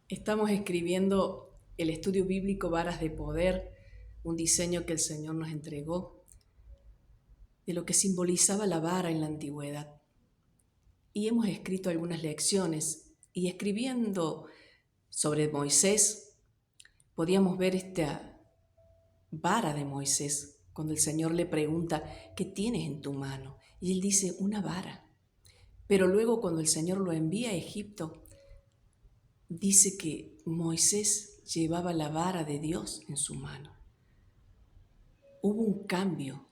Estamos escribiendo el estudio bíblico Varas de Poder, un diseño que el Señor nos entregó, de lo que simbolizaba la vara en la antigüedad. Y hemos escrito algunas lecciones y escribiendo sobre Moisés, podíamos ver esta vara de Moisés, cuando el Señor le pregunta, ¿qué tienes en tu mano? Y él dice, una vara. Pero luego cuando el Señor lo envía a Egipto, dice que Moisés llevaba la vara de Dios en su mano. Hubo un cambio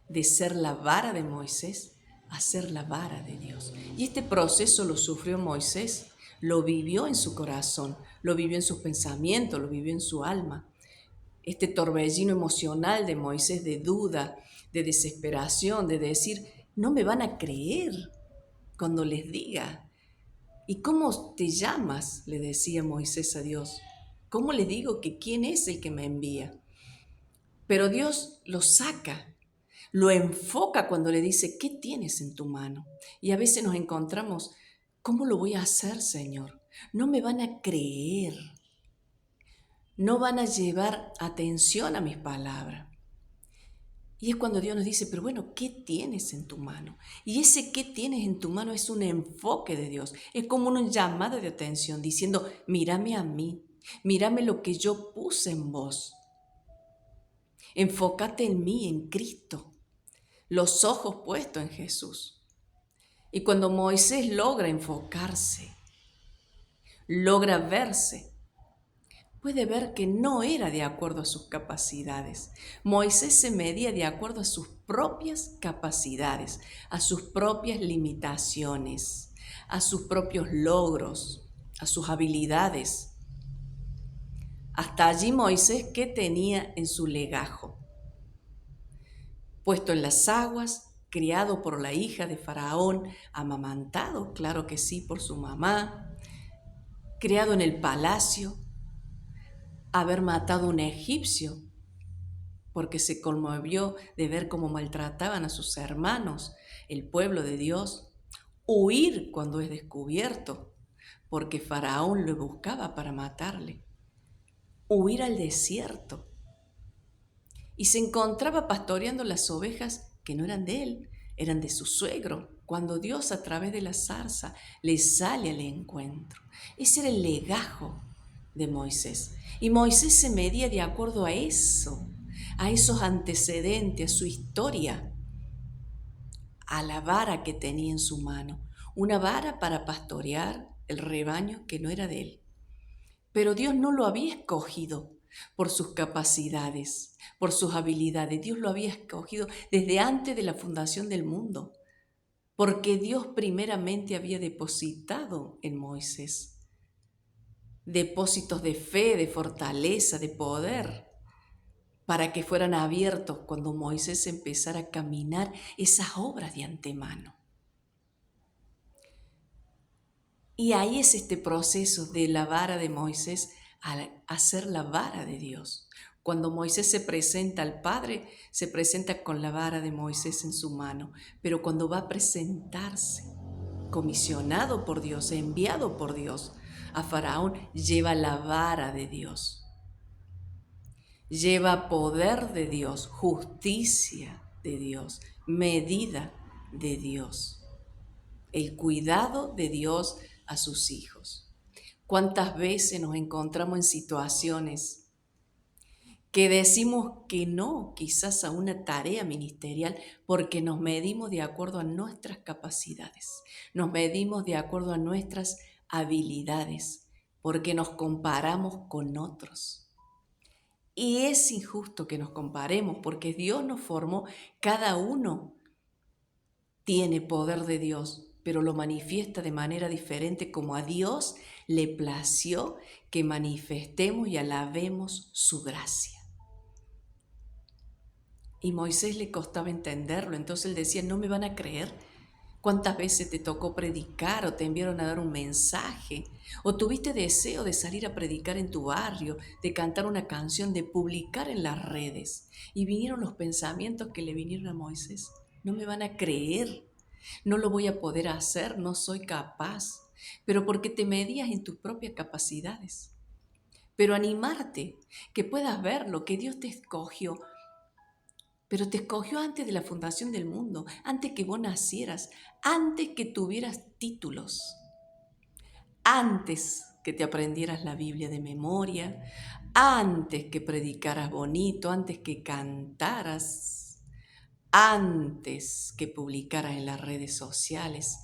de ser la vara de Moisés a ser la vara de Dios. Y este proceso lo sufrió Moisés, lo vivió en su corazón, lo vivió en sus pensamientos, lo vivió en su alma. Este torbellino emocional de Moisés de duda, de desesperación, de decir, no me van a creer cuando les diga. ¿Y cómo te llamas?, le decía Moisés a Dios. ¿Cómo le digo que quién es el que me envía? Pero Dios lo saca, lo enfoca cuando le dice, ¿qué tienes en tu mano? Y a veces nos encontramos, ¿cómo lo voy a hacer, Señor? No me van a creer, no van a llevar atención a mis palabras. Y es cuando Dios nos dice, pero bueno, ¿qué tienes en tu mano? Y ese ¿qué tienes en tu mano? Es un enfoque de Dios, es como un llamado de atención, diciendo, mírame a mí, mírame lo que yo puse en vos. Enfócate en mí, en Cristo, los ojos puestos en Jesús. Y cuando Moisés logra enfocarse, logra verse, puede ver que no era de acuerdo a sus capacidades. Moisés se medía de acuerdo a sus propias capacidades, a sus propias limitaciones, a sus propios logros, a sus habilidades. Hasta allí Moisés, ¿qué tenía en su legajo? Puesto en las aguas, criado por la hija de Faraón, amamantado, claro que sí, por su mamá, criado en el palacio, haber matado a un egipcio, porque se conmovió de ver cómo maltrataban a sus hermanos, el pueblo de Dios, huir cuando es descubierto, porque Faraón lo buscaba para matarle, huir al desierto, y se encontraba pastoreando las ovejas que no eran de él, eran de su suegro, cuando Dios a través de la zarza le sale al encuentro. Ese era el legajo de Moisés. Y Moisés se medía de acuerdo a eso, a esos antecedentes, a su historia, a la vara que tenía en su mano, una vara para pastorear el rebaño que no era de él. Pero Dios no lo había escogido por sus capacidades, por sus habilidades. Dios lo había escogido desde antes de la fundación del mundo, porque Dios primeramente había depositado en Moisés depósitos de fe, de fortaleza, de poder, para que fueran abiertos cuando Moisés empezara a caminar esas obras de antemano. Y ahí es este proceso de la vara de Moisés a ser la vara de Dios. Cuando Moisés se presenta al Padre, se presenta con la vara de Moisés en su mano, pero cuando va a presentarse, comisionado por Dios, enviado por Dios a Faraón, lleva la vara de Dios, lleva poder de Dios, justicia de Dios, medida de Dios, el cuidado de Dios a sus hijos. ¿Cuántas veces nos encontramos en situaciones que decimos que no, quizás a una tarea ministerial, porque nos medimos de acuerdo a nuestras capacidades, nos medimos de acuerdo a nuestras habilidades, porque nos comparamos con otros? Y es injusto que nos comparemos, porque Dios nos formó, cada uno tiene poder de Dios, pero lo manifiesta de manera diferente, como a Dios le plació que manifestemos y alabemos su gracia. Y Moisés le costaba entenderlo, entonces él decía, no me van a creer. ¿Cuántas veces te tocó predicar o te enviaron a dar un mensaje? ¿O tuviste deseo de salir a predicar en tu barrio, de cantar una canción, de publicar en las redes? Y vinieron los pensamientos que le vinieron a Moisés. No me van a creer, no lo voy a poder hacer, no soy capaz. pero porque te medías en tus propias capacidades. Pero animarte, que puedas ver lo que Dios te escogió, pero te escogió antes de la fundación del mundo, antes que vos nacieras, antes que tuvieras títulos, antes que te aprendieras la Biblia de memoria, antes que predicaras bonito, antes que cantaras, antes que publicaras en las redes sociales.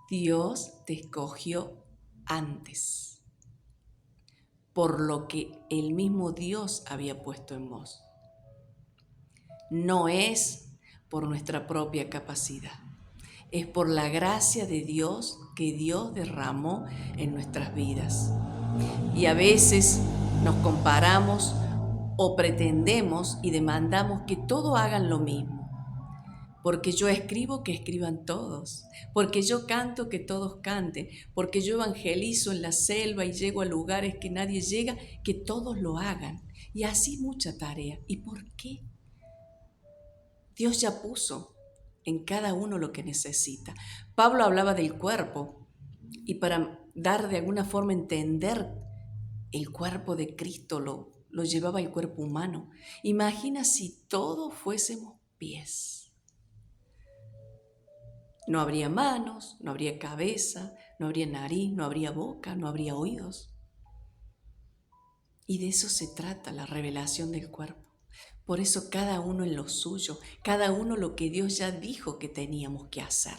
Dios te escogió antes, por lo que el mismo Dios había puesto en vos. No es por nuestra propia capacidad, es por la gracia de Dios que Dios derramó en nuestras vidas. Y a veces nos comparamos o pretendemos y demandamos que todos hagan lo mismo. Porque yo escribo, que escriban todos. Porque yo canto, que todos canten. Porque yo evangelizo en la selva y llego a lugares que nadie llega, que todos lo hagan. Y así mucha tarea. ¿Y por qué? Dios ya puso en cada uno lo que necesita. Pablo hablaba del cuerpo y para dar de alguna forma entender el cuerpo de Cristo lo llevaba el cuerpo humano. Imagina si todos fuésemos pies. No habría manos, no habría cabeza, no habría nariz, no habría boca, no habría oídos. Y de eso se trata la revelación del cuerpo. Por eso cada uno en lo suyo, cada uno lo que Dios ya dijo que teníamos que hacer.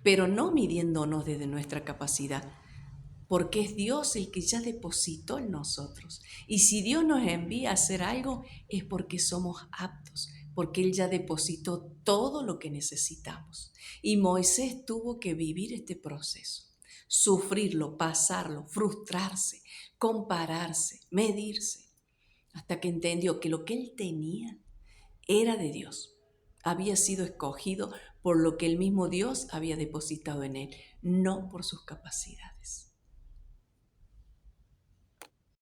Pero no midiéndonos desde nuestra capacidad, porque es Dios el que ya depositó en nosotros. Y si Dios nos envía a hacer algo, es porque somos aptos, porque Él ya depositó todo lo que necesitamos. Y Moisés tuvo que vivir este proceso, sufrirlo, pasarlo, frustrarse, compararse, medirse, hasta que entendió que lo que él tenía era de Dios. Había sido escogido por lo que el mismo Dios había depositado en él, no por sus capacidades.